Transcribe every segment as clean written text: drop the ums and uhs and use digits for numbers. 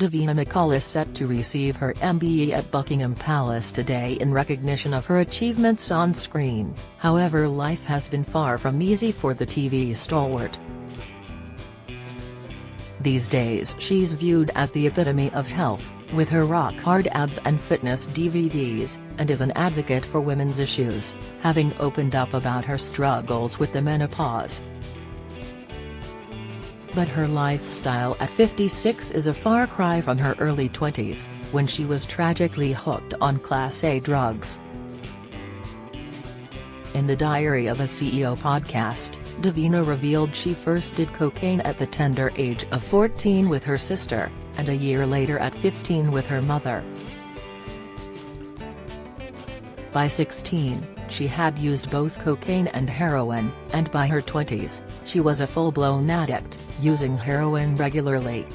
Davina McCall is set to receive her MBE at Buckingham Palace today in recognition of her achievements on screen. However, life has been far from easy for the TV stalwart. These days she's viewed as the epitome of health, with her rock-hard abs and fitness DVDs, and is an advocate for women's issues, having opened up about her struggles with the menopause. But her lifestyle at 56 is a far cry from her early 20s, when she was tragically hooked on Class A drugs. In the Diary of a CEO podcast, Davina revealed she first did cocaine at the tender age of 14 with her sister, and a year later at 15 with her mother. By 16, she had used both cocaine and heroin, and by her 20s, she was a full-blown addict, using heroin regularly.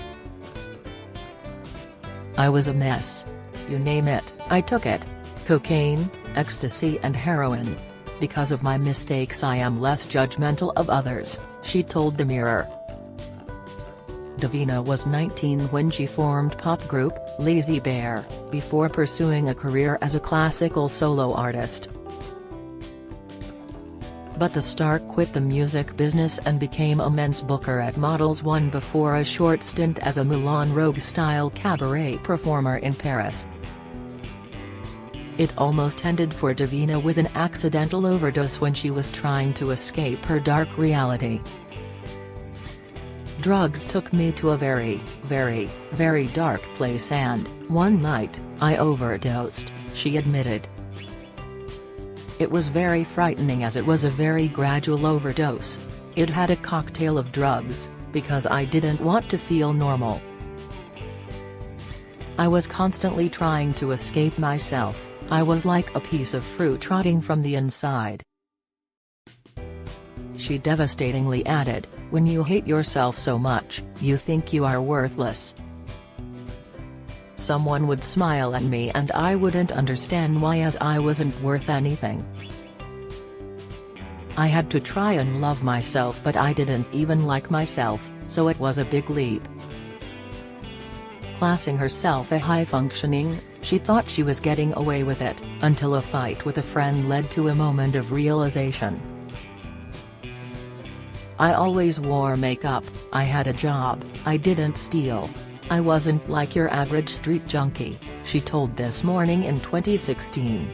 "I was a mess. You name it, I took it. Cocaine, ecstasy and heroin. Because of my mistakes I am less judgmental of others," she told the Mirror. Davina was 19 when she formed pop group, Lazy Bear, before pursuing a career as a classical solo artist. But the star quit the music business and became a men's booker at Models One before a short stint as a Moulin Rouge-style cabaret performer in Paris. It almost ended for Davina with an accidental overdose when she was trying to escape her dark reality. "Drugs took me to a very, very dark place and, one night, I overdosed," she admitted. "It was very frightening as it was a very gradual overdose. It had a cocktail of drugs, because I didn't want to feel normal. I was constantly trying to escape myself. I was like a piece of fruit rotting from the inside." She devastatingly added, "When you hate yourself so much, you think you are worthless. Someone would smile at me and I wouldn't understand why, as I wasn't worth anything. I had to try and love myself, but I didn't even like myself, so it was a big leap." Classing herself a high-functioning, she thought she was getting away with it, until a fight with a friend led to a moment of realization. "I always wore makeup, I had a job, I didn't steal. I wasn't like your average street junkie," she told This Morning in 2016.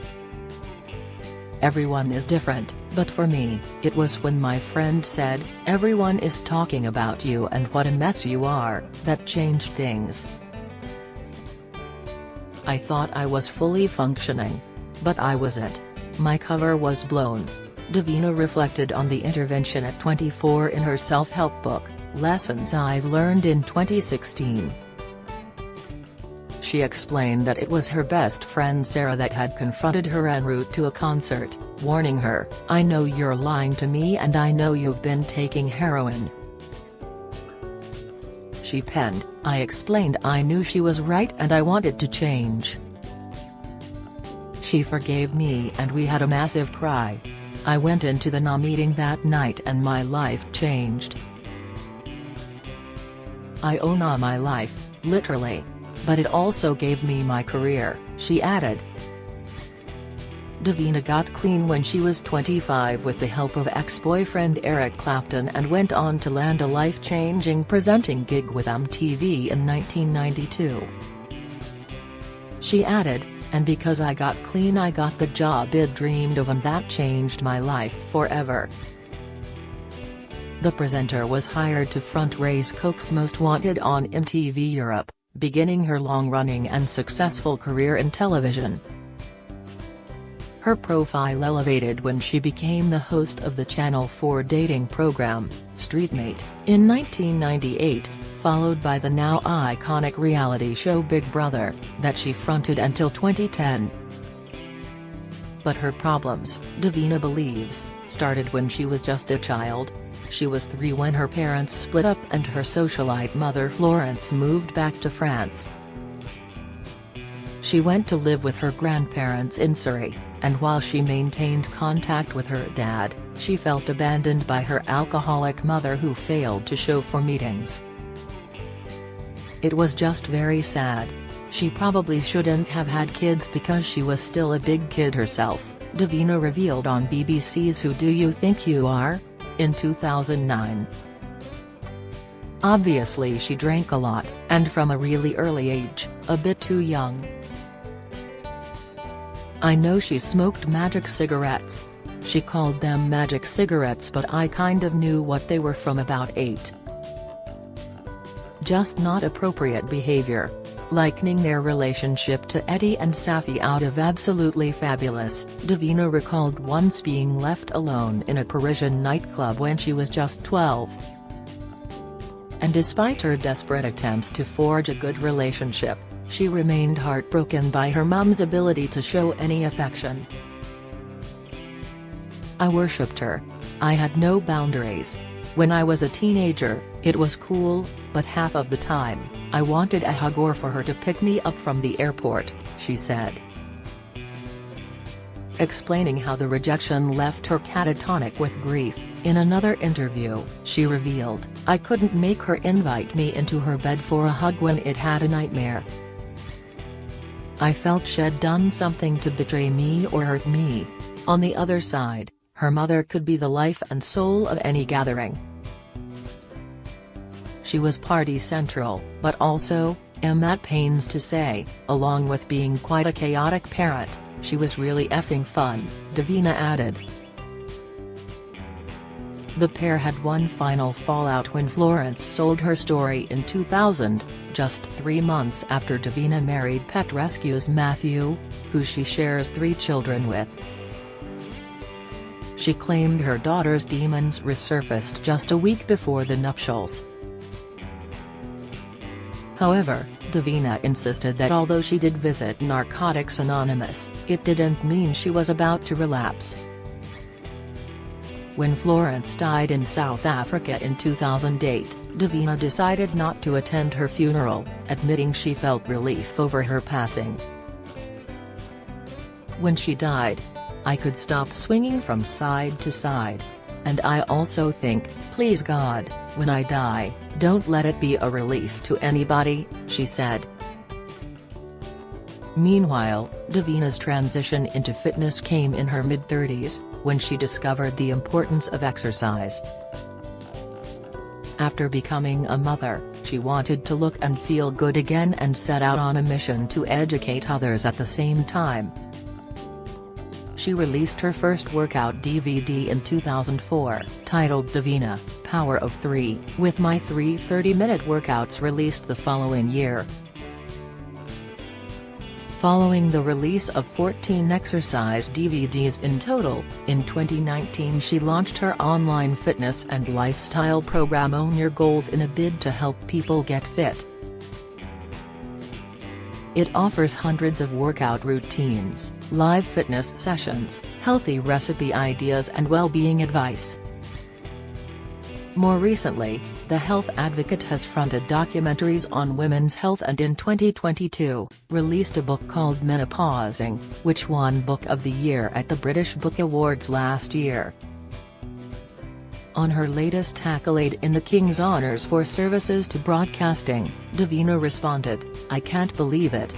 "Everyone is different, but for me, it was when my friend said, 'Everyone is talking about you and what a mess you are,' that changed things. I thought I was fully functioning. But I wasn't. My cover was blown." Davina reflected on the intervention at 24 in her self-help book, Lessons I've Learned in 2016. She explained that it was her best friend Sarah that had confronted her en route to a concert, warning her, "I know you're lying to me and I know you've been taking heroin." She penned, "I explained I knew she was right and I wanted to change. She forgave me and we had a massive cry. I went into the NA meeting that night and my life changed. I owe NA my life, literally. But it also gave me my career," she added. Davina got clean when she was 25 with the help of ex-boyfriend Eric Clapton and went on to land a life-changing presenting gig with MTV in 1992. She added, "And because I got clean I got the job I'd dreamed of and that changed my life forever." The presenter was hired to front-raise Coke's Most Wanted on MTV Europe, beginning her long-running and successful career in television. Her profile elevated when she became the host of the Channel 4 dating program, Streetmate, in 1998, followed by the now iconic reality show Big Brother, that she fronted until 2010. But her problems, Davina believes, started when she was just a child. She was 3 when her parents split up and her socialite mother Florence moved back to France. She went to live with her grandparents in Surrey, and while she maintained contact with her dad, she felt abandoned by her alcoholic mother who failed to show for meetings. "It was just very sad. She probably shouldn't have had kids because she was still a big kid herself," Davina revealed on BBC's Who Do You Think You Are? In 2009. "Obviously she drank a lot, and from a really early age, a bit too young. I know she smoked magic cigarettes. She called them magic cigarettes, but I kind of knew what they were from about 8. Just not appropriate behavior," likening their relationship to Eddie and Safi out of Absolutely Fabulous. Davina recalled once being left alone in a Parisian nightclub when she was just 12. And despite her desperate attempts to forge a good relationship, she remained heartbroken by her mum's ability to show any affection. "I worshipped her. I had no boundaries. When I was a teenager, it was cool, but half of the time, I wanted a hug or for her to pick me up from the airport," she said. Explaining how the rejection left her catatonic with grief, in another interview, she revealed, "I couldn't make her invite me into her bed for a hug when it had a nightmare. I felt she'd done something to betray me or hurt me." On the other side, her mother could be the life and soul of any gathering. She was party central, but also, am at pains to say, along with being quite a chaotic parent, she was really effing fun, Davina added. The pair had one final fallout when Florence sold her story in 2000, just 3 months after Davina married Pet Rescue's Matthew, who she shares 3 children with. She claimed her daughter's demons resurfaced just a week before the nuptials. However, Davina insisted that although she did visit Narcotics Anonymous, it didn't mean she was about to relapse. When Florence died in South Africa in 2008, Davina decided not to attend her funeral, admitting she felt relief over her passing. "When she died, I could stop swinging from side to side. And I also think, please God, when I die, don't let it be a relief to anybody," she said. Meanwhile, Davina's transition into fitness came in her mid-30s, when she discovered the importance of exercise. After becoming a mother, she wanted to look and feel good again and set out on a mission to educate others at the same time. She released her first workout DVD in 2004, titled Davina, Power of 3, with my 3 30-minute workouts released the following year. Following the release of 14 exercise DVDs in total, in 2019 she launched her online fitness and lifestyle program Own Your Goals in a bid to help people get fit. It offers hundreds of workout routines, live fitness sessions, healthy recipe ideas and well-being advice. More recently, the health advocate has fronted documentaries on women's health and in 2022, released a book called Menopausing, which won Book of the Year at the British Book Awards last year. On her latest accolade in the King's Honours for Services to Broadcasting, Davina responded, "I can't believe it.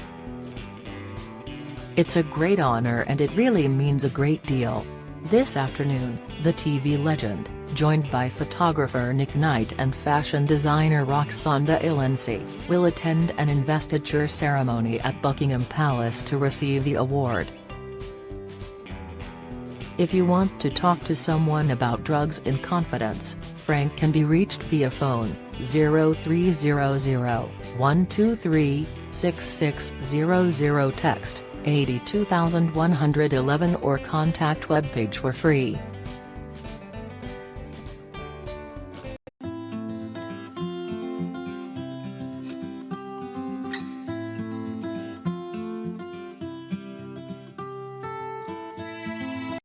It's a great honour and it really means a great deal." This afternoon, the TV legend, joined by photographer Nick Knight and fashion designer Roxanda Ilinci, will attend an investiture ceremony at Buckingham Palace to receive the award. If you want to talk to someone about drugs in confidence, Frank can be reached via phone, 0300 123 6600, text, 82111 or contact webpage for free.